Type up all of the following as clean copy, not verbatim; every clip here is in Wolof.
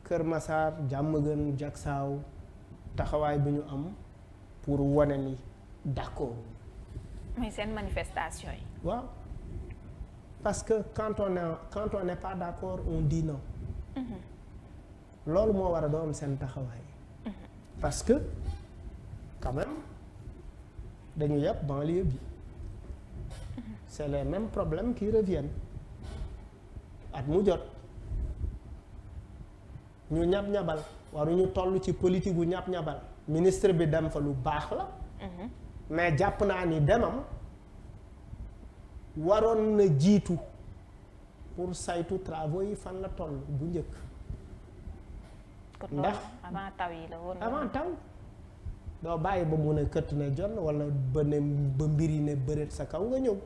Kër Massar Diamaguène Diacksao taxawaay bi ñu am pour wane ni d'accord. mooy seen manifestation yi. waaw parce que quand on n'est pas d'accord on dit non. loolu moo war a doon seen taxawaay. parce que quand même dañu yàpp banlieue bi. c'est les mêmes problèmes qui reviennent at mu jot ñu ñab-ñabal waruñu toll ci politique gu ñab-ñabal ministre bi dem fa lu baax la. mais jàpp naa ni demam waroon na jiitu pour saytu travaux yi fan la toll bu njëkk. ndax avant taw yi la woon. avant taw doo bàyyi ba mun a këtt ne jonn wala ba mbir yi ne bëreet sa kaw nga ñëw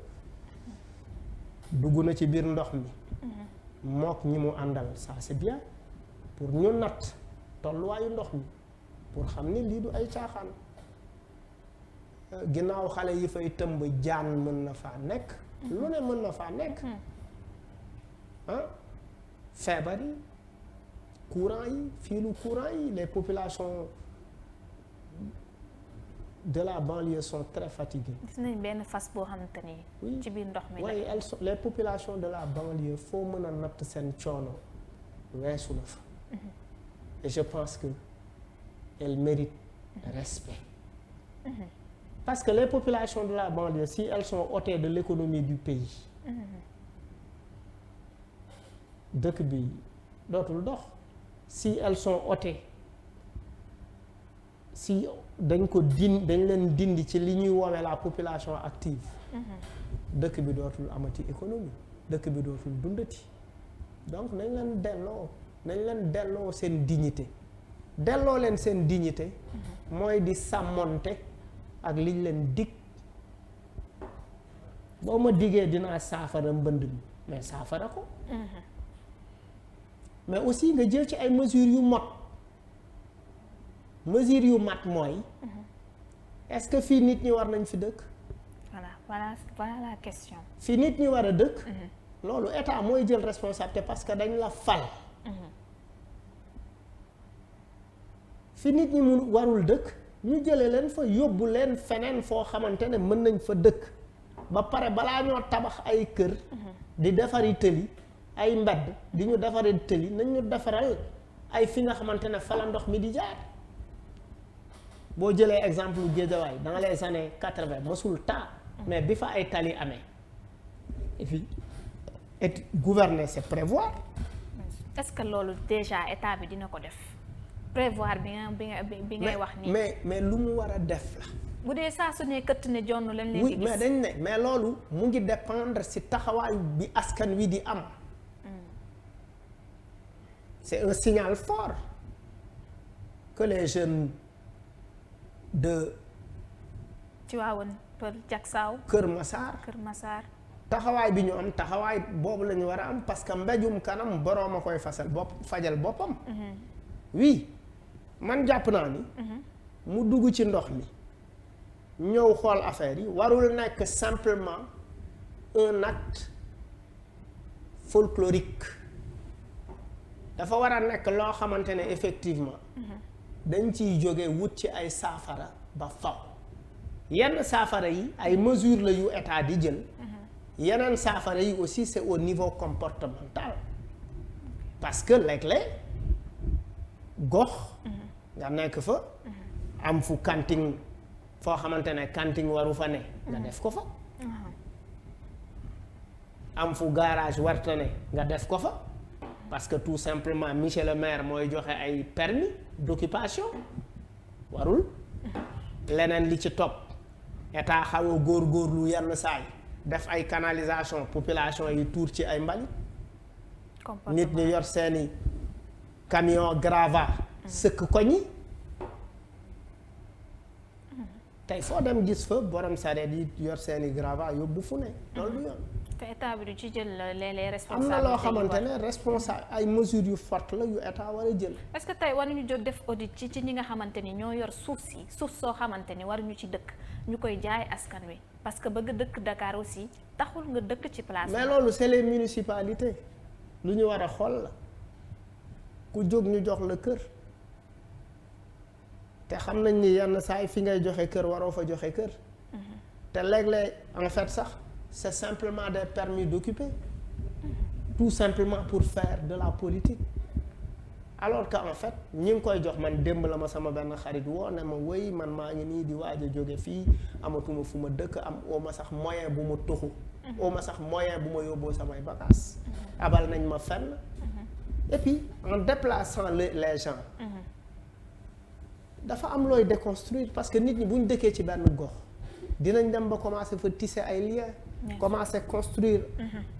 dugg na ci biir ndox mi. mook ñi mu àndal ça c'est bien pour ñu natt tolluwaayu ndox mi pour xam ni lii du ay caaxaan. ginnaaw xale yi fay tëmb jaan mën na faa nekk. lu ne mën na faa nekk. feebar yi courant yi fiilu courant yi les populations de la banlieue sont très fatiguées. gis nañ benn fas boo xamante ni. ci biir ndox mi la. oui les populations de la banlieue foo mën a natt seen coono weesu na fa. et je pense que elles méritent respect. Parce que les populations de la banlieue, si elles sont ôtées de l'économie du pays, dëkk bi dootul dox. Si elles sont ôtées, si dañ leen dindi ci li ñuy woowee la population active, dëkk bi dootul amati économie, dëkk bi dootul dundati. donc nañ leen delloo seen dignité. delloo leen seen dignité mooy di sàmmonte ak liñ leen dig. boo ma digee dinaa saafara mbënd mi mais saafara ko. mais aussi nga jël ci ay mesures yu mot. mesures yu mat mooy. est-ce que fii nit ñi war nañ fi dëkk. voilà la question. fii nit ñi war a dëkk. loolu état mooy jël responsabilité parce que dañ la fal. fi nit ñi mu warul dëkk. ñu jëlee leen fa yóbbu leen feneen foo xamante ne mën nañ fa dëkk ba pare balaa ñoo tabax ay kër. di defari tëli ay mbedd di ñu defari tëli nañ ñu defaral ay fi nga xamante ne fa la ndox mi di jaar. boo jëlee exemple Guédiawaye dans les années 80 mosul taa. mais bi fa ay tali amee. et puis gouverner c'est prévoir. est-ce que loolu déjà état bi dina ko def. prévoir bi ngay wax nii. mais lu mu war a def la. bu dee saa su ne këtt ne jonn lañ leen di oui gis. mais dañ ne mais loolu mu ngi dépendre ci taxawaayu bi askan wi di am. c'est un signal fort que les jeunes de. Tivaouane Peulh Diacksao. Kër Massar. taxawaay bi ñu am taxawaay boobu la ñu war a am parce que mbéjum kanam boroom a koy fajal boppam. oui man jàpp naa ni. mu dugg ci ndox mi ñëw xool affaire yi warul nekk simplement un acte folklorique dafa war a nekk loo xamante ne effectivement. dañ ciy jóge wut ci ay saafara ba faw yenn saafara yi ay mesures la yu état di jël. yeneen saafara yi aussi c'est au niveau comportemental parce que léeg-léeg gox. nga nekk fa. am fu kanting foo xamante ne kanting waru fa ne. nga def ko fa. am fu garage warta ne nga def ko fa parce que tout simplement monsieur le maire mooy joxe ay permis d'occupation warul. leneen li ci topp état xaw a góorgóorlu yenn saay def ay canalisation population yi tuur ci ay mbalit. nit ñi yor seeni camion grava sëkk ko ñi. tey foo dem gis fa borom sareet yi yor seeni grava yóbbu fu ne loolu du yoon. te état bi du ci jël les am responsabilités na loo xamante ne responsable ay mesures yu fortes la yu état war a jël. est-ce que tey war nañu jóg def audit ci ñi nga xamante ni ñoo yor suuf soo xamante ni waruñu ci dëkk ñu koy jaay askan wi parce que bëgg dëkk Dakar aussi taxul nga dëkk ci place. mais loolu c'est les municipalités lu ñu war a xool la ku jóg ñu jox la kër te xam nañ ni yenn saa yi fi ngay joxe kër waroo fa joxe kër te léeg-léeg en fait sax c'est simplement des permis d'occuper tout simplement pour faire de la politique alors que en fait ñi ngi koy jox man démb la ma sama benn xarit woo ne ma wëy man maa ngi nii di waaj a jóge fii amatuma fu ma dëkk am oo ma sax moyen bu ma tuxu oo ma sax moyen bu ma yóbboo samay bagages abal nañ ma fenn et puis en déplaçant les gens dafa am looy déconstruire parce que nit ñi bu ñu dëkkee ci benn gox dinañ dem ba commencer fa tisser ay liens commencer construire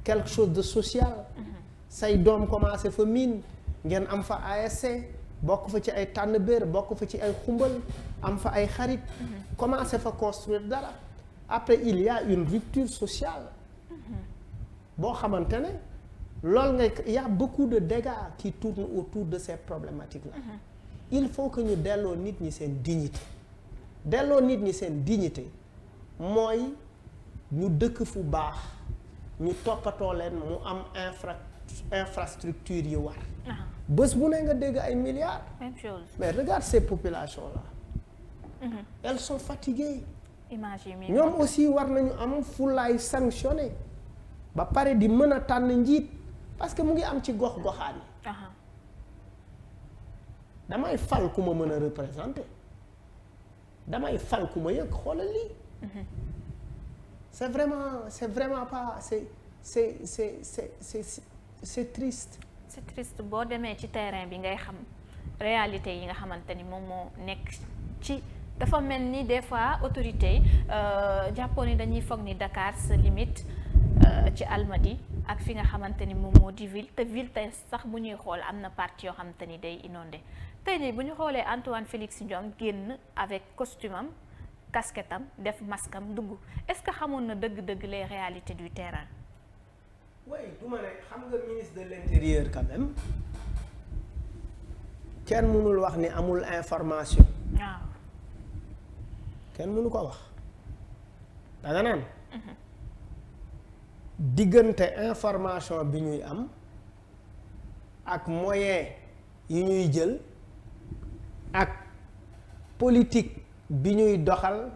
quelque chose de social say doom commencer fa miin ngeen am fa ASC bokk fa ci ay tànn béer bokk fa ci ay xumbal am fa ay xarit commencer fa construire dara après il y a une rupture sociale boo xamante ne loolu nga y a beaucoup de dégâts qui tournent autour de ces problématiques là il faut que ñu delloo nit ñi seen dignité delloo nit ñi seen dignité mooy ñu dëkk fu baax ñu toppatoo leen mu am infrastructure yi war bés bu ne nga dégg ay milliards même chose mais regarde ces populations là elles sont fatiguées image yi ñoom aussi war nañu am fulaay sanctionné ba pare di mën a tànn njiit parce que mu ngi am ci gox-goxaan yi damay fal ku ma mën a représenter damay fal ku ma yëg xoolal lii c'est vraiment pas c'est triste. C'est triste boo demee ci terrain bi ngay xam réalité yi nga xamante ni moom moo nekk ci dafa mel ni des fois autorité jàppoon ni dañuy foog ni Dakar sa limite ci Almadies ak fi nga xamante ni moom moo di ville te ville tey sax bu ñuy xool am na partie yoo xamante ni day inondé tey jii bu ñu xoolee Antoine Félix Diome génn avec costume am casquette am def masque am dugg est-ce que xamoon na dëgg-dëgg les réalités du terrain. oui du ma ne xam nga ministre de l'intérieur quand même kenn mënul wax ni amul information. waaw. kenn mënu ko wax danga naan. diggante information bi ñuy am ak moyen yi ñuy jël ak politique bi ñuy doxal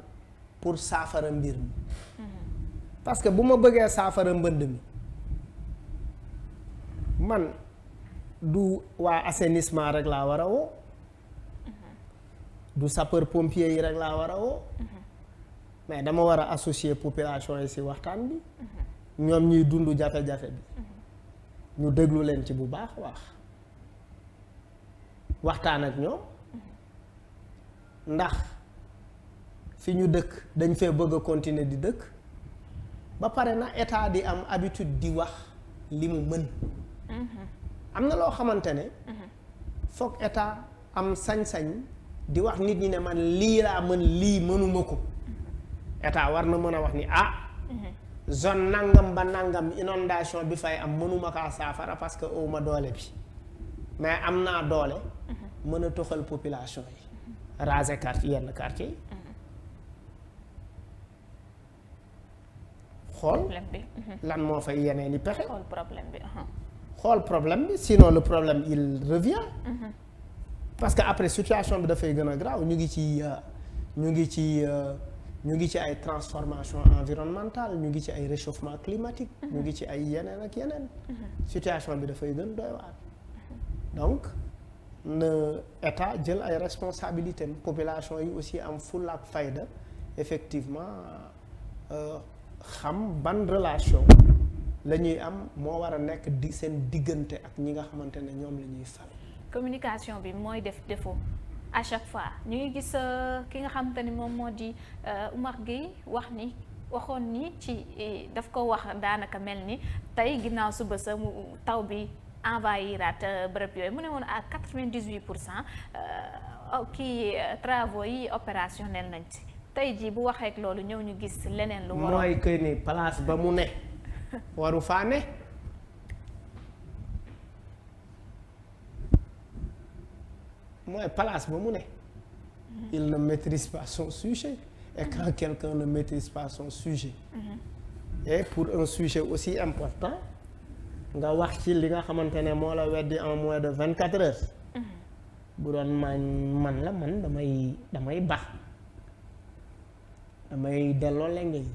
pour saafara mbir mi parce que bu ma bëggee saafara mbënd mi man du waa assainissement rek laa war a woo du sapeur pompier yi rek laa war a woo mais dama war a associer population yi ci waxtaan bi ñoom ñuy dund jafe-jafe bi ñu déglu leen ci bu baax waxtaan ak ñoom ndax fi ñu dëkk dañ fee bëgg a continuer di dëkk ba pare na état di am habitude di wax li mu mën am na loo xamante ne foog état am sañ-sañ di wax nit ñi ne man lii laa mën lii mënuma ko état war na mën a wax ni zone nangam ba nangam inondation bi fay am mënuma kaa saafara parce que awma doole bi mais am naa doole mën a toxal population yi raser quartier yenn quartier yi xool lan moo fay yeneen i pexe xool problème bi sinon le problème il revient parce que après situation bi dafay gën a grave ñu ngi ci ay transformation environnementale ñu ngi ci ay réchauffement climatique ñu ngi ci ay yeneen ak yeneen situation bi dafay gën doy waar donc na état jël ay responsabilités population yi aussi am fulla ak fayda effectivement xam ban relation la ñuy am moo war a nekk di seen diggante ak ñi nga xamante ne ñoom la ñuy fal. communication bi mooy def défaut à chaque fois ñu ngi gis ki nga xamante ni moom moo di Oumar Gueye waxoon ni ci daf ko wax daanaka mel ni tey ginnaaw suba sa mu taw bi envahiraat bërëb yooyu mu ne woon à 98% kii travaux yi opérationnel nañ ci tey jii bu waxee ak loolu ñëw ñu gis leneen lu waroon mooy que ni place ba mu ne waru faa ne mooy place ba mu ne il ne maîtrise pas son sujet et quand quelqu'un ne maîtrise pas son sujet et pour un sujet aussi important nga wax ci li nga xamante ne moo la weddi en moins de 24 heures. bu doon man la man damay baax damay delloo lenge yi.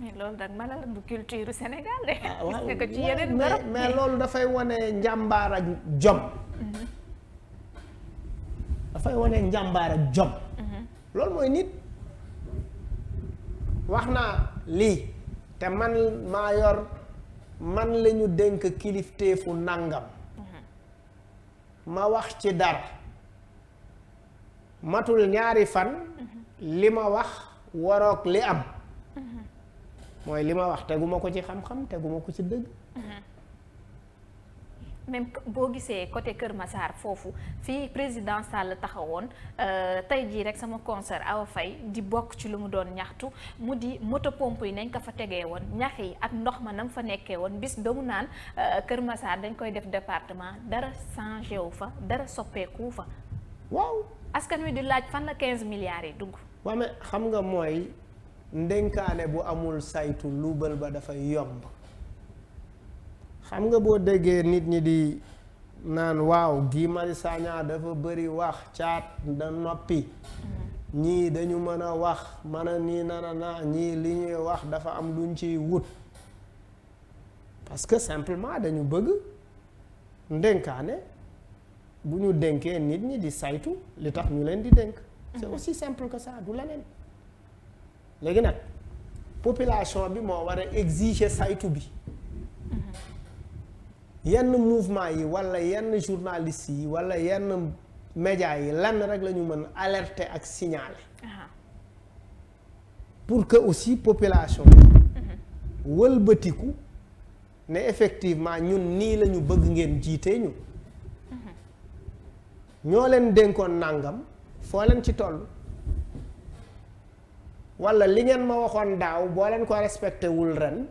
mais loolu nag ma la du culture Sénégal de. waaw gis nga ko ci yeneen barab mais loolu dafay wane njàmbaar ak jom. dafay wane njàmbaar ak jom. loolu mooy nit. wax naa lii te man maa yor man la ñu dénk kilifteefu nàngam. ma wax ci dara matul ñaari fan. li ma wax waroog li am. mooy li ma wax teguma ko ci xam-xam teguma ko ci dëgg. même boo gisee côté Kër Massar foofu fii président Sall taxawoon tey jii rek sama concert Awa Faye di bokk ci lu mu doon ñaxtu mu di moto pompe yi nañ ko fa tegee woon ñax yi ak ndox ma nam fa nekkee woon bis ba mu naan Kër Massar dañ koy def département dara changé wu fa dara soppeeku fa. waaw askan wi di laaj fan la 15 milliards yi dugg. waaw mais xam nga mooy ndénkaane bu amul saytu luubal ba dafay yomb. xam nga boo déggee nit ñi di naan waaw Guy Marius Sagna dafa bëri wax caat da noppi. ñii dañu mën a wax mën a nii na ñii li ñuy wax dafa am luñ ciy wut. parce que simplement dañu bëgg ndénkaane bu ñu dénkee nit ñi di saytu li tax ñu leen di dénk. c'est aussi simple que ça du leneen. léegi nag population bi moo war a exiger saytu bi. yenn mouvement yi walla yenn journalistes yi walla yenn médias yi lan rek la ñu mën alerter ak signaler. pour que aussi population bi wëlbatiku ne effectivement ñun nii la ñu bëgg ngeen jiite ñu. ñoo leen dénkoon nàngam foo leen ci toll. walla li ngeen ma waxoon daaw boo leen ko respecté wul ren.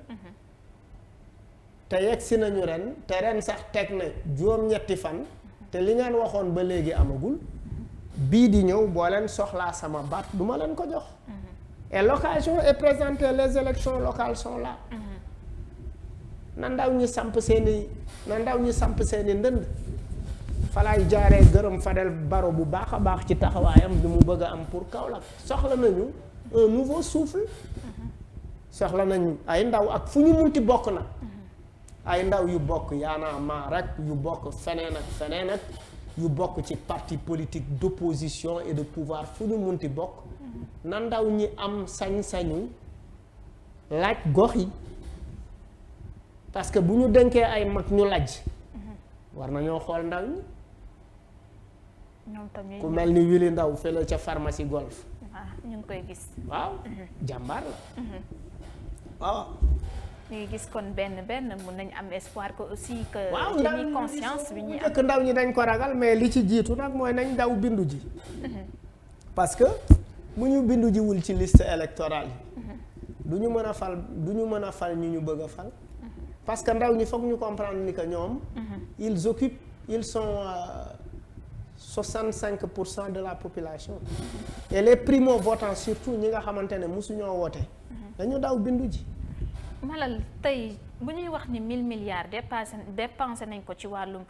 te yegg si nañu ren te ren sax teg na juróom-ñetti fan te li ngeen waxoon ba léegi amagul bii di ñëw boo leen soxlaa sama baat du ma leen ko jox. et l'occasion est présentée, les élections locales sont là. na ndaw ñi samp seeni ndënd falaay jaaree gërëm Fadel Barro bu baax a baax ci taxawaayam bi mu bëgg a am pour Kaolack soxla nañu un nouveau souffle. soxla nañu ay ndaw ak fu ñu munti bokk na. ay ndaw yu bokk Y'en a marre rek yu bokk feneen ak yu bokk ci parti politique d'opposition et de pouvoir fu ñu munti bokk. na ndaw ñi am sañ-sañu laaj gox yi parce que bu ñu dénkee ay mag ñu laaj. war nañoo xool ndaw ñi. ñoom tamit ku mel ni Willy Ndaw fële ca pharmacie golf. ñu ngi koy gis. waaw jàmbaar la. waaw. ñu ngi gis kon benn mun nañ am espoir que aussi que. waaw dañuy conscience bi ñuy am ndaw ñi dañ ko ragal mais li ci jiitu nag mooy nañ daw bindu ji. parce que bu ñu bindu jiwul ci liste électorale yi. du ñu mën a fal ñu bëgg a fal. parce que ndaw ñi foog ñu comprendre ni que ñoom. ils sont 65% de la population. et les primo-votants surtout ñi nga xamante ne mosuñoo woote. dañu daw bindu ji. Malal tey bu ñuy wax ni 1000 milliards dépensé nañ ko ci wàllum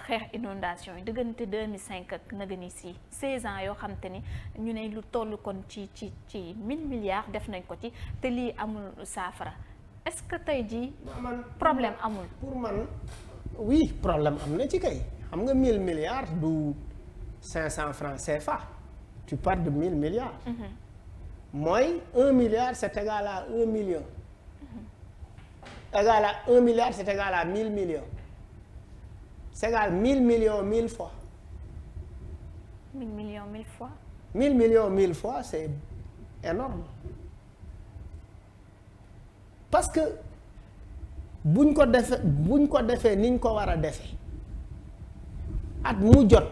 xeex inondation yi diggante 2005 ak nagani si 16 ans yoo xam te ni ñu ne lu toll kon ci 1000 milliards def nañ ko ci te lii amul saafara est-ce que tey jii problème amul. pour man oui problème am na ci kay xam nga 1000 milliards du 500 francs CFA tu parles de 1000 milliards. mooy 1 milliard c'est égal à 1 million. égal à 1 milliard c'est égal à 1000 millions. C'est égal 1000 millions 1000 fois. 1000 millions 1000 fois. 1000 millions 1000 fois c'est énorme. parce que buñ ko defee niñ ko war a defee at mu jot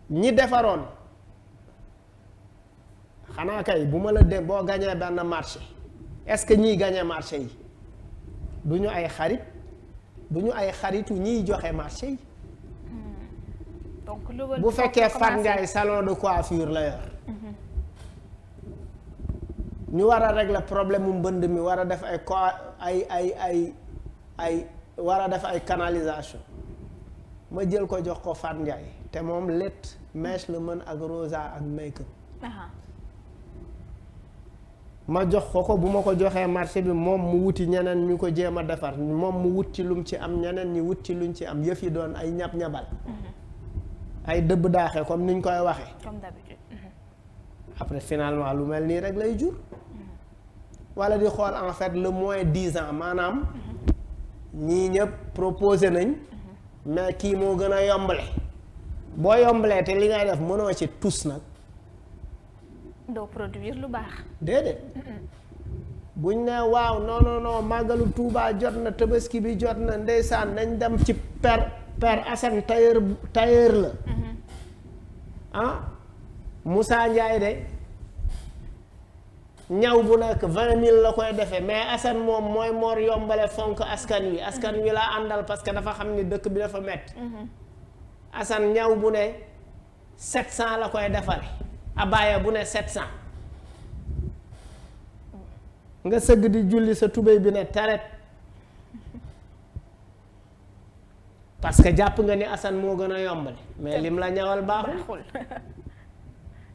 ñi defaroon xanaa kay bu ma la dem boo gañee benn marché est-ce que ñiy gañee marché yi du ñu ay xaritu ñiy joxe marché yi. donc bu fekkee Fat Ndiaye salon de coiffure la yor. ñu war a régler problème mu mbënd mi war a def ay war a def ay canalisation ma jël ko jox ko Fat Ndiaye te moom lett mèche la mën ak rosa ak make-up ma jox ko bu ma ko joxee marché bi moom mu wuti ñeneen ñu ko jéem a defar moom mu wut ci lum ci am ñeneen ñi wut ci luñ ci am yëf yi doon ay ñab-ñabal ay dëbb daaxe comme niñ koy waxee comme d'habitude après finalement lu mel nii rek lay jur wala di xool en fait le moins 10 ans maanaam ñii ñëpp proposé nañ mais kii moo gën a yombale boo yombalee te li ngay def mënoo ci tus nag doo produire lu baax déedéet buñ ne waaw non màggalu Tuubaa jot na tabaski bi jot na ndeysaan nañ dem ci per Assane tailleur la ah Moussa Ndiaye de ñaw bu nekk 20 000 la koy defee mais Assane moom mooy moor yombale fonk askan wi la àndal parce que dafa xam ni dëkk bi dafa metti Assane ñaw bu ne 700 la koy defare abaya bu ne 700 nga sëgg di julli sa tubéy bi ne taret parce que jàpp nga ni Assane moo gën a yombale mais lim la ñawal baaxul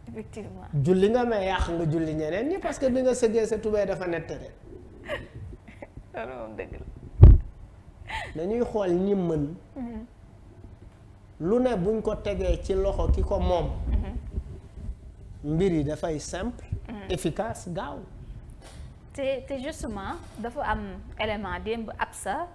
effectivement julli nga mais yàq nga julli ñeneen ñi parce que bi nga sëggee sa tubéy dafa nettare loolu moom dëgg la dañuy xool ñi mën lu ne buñ ko tegee ci loxo ki ko moom mbir yi dafay simple efficace gaaw te justement dafa am élément démb Absa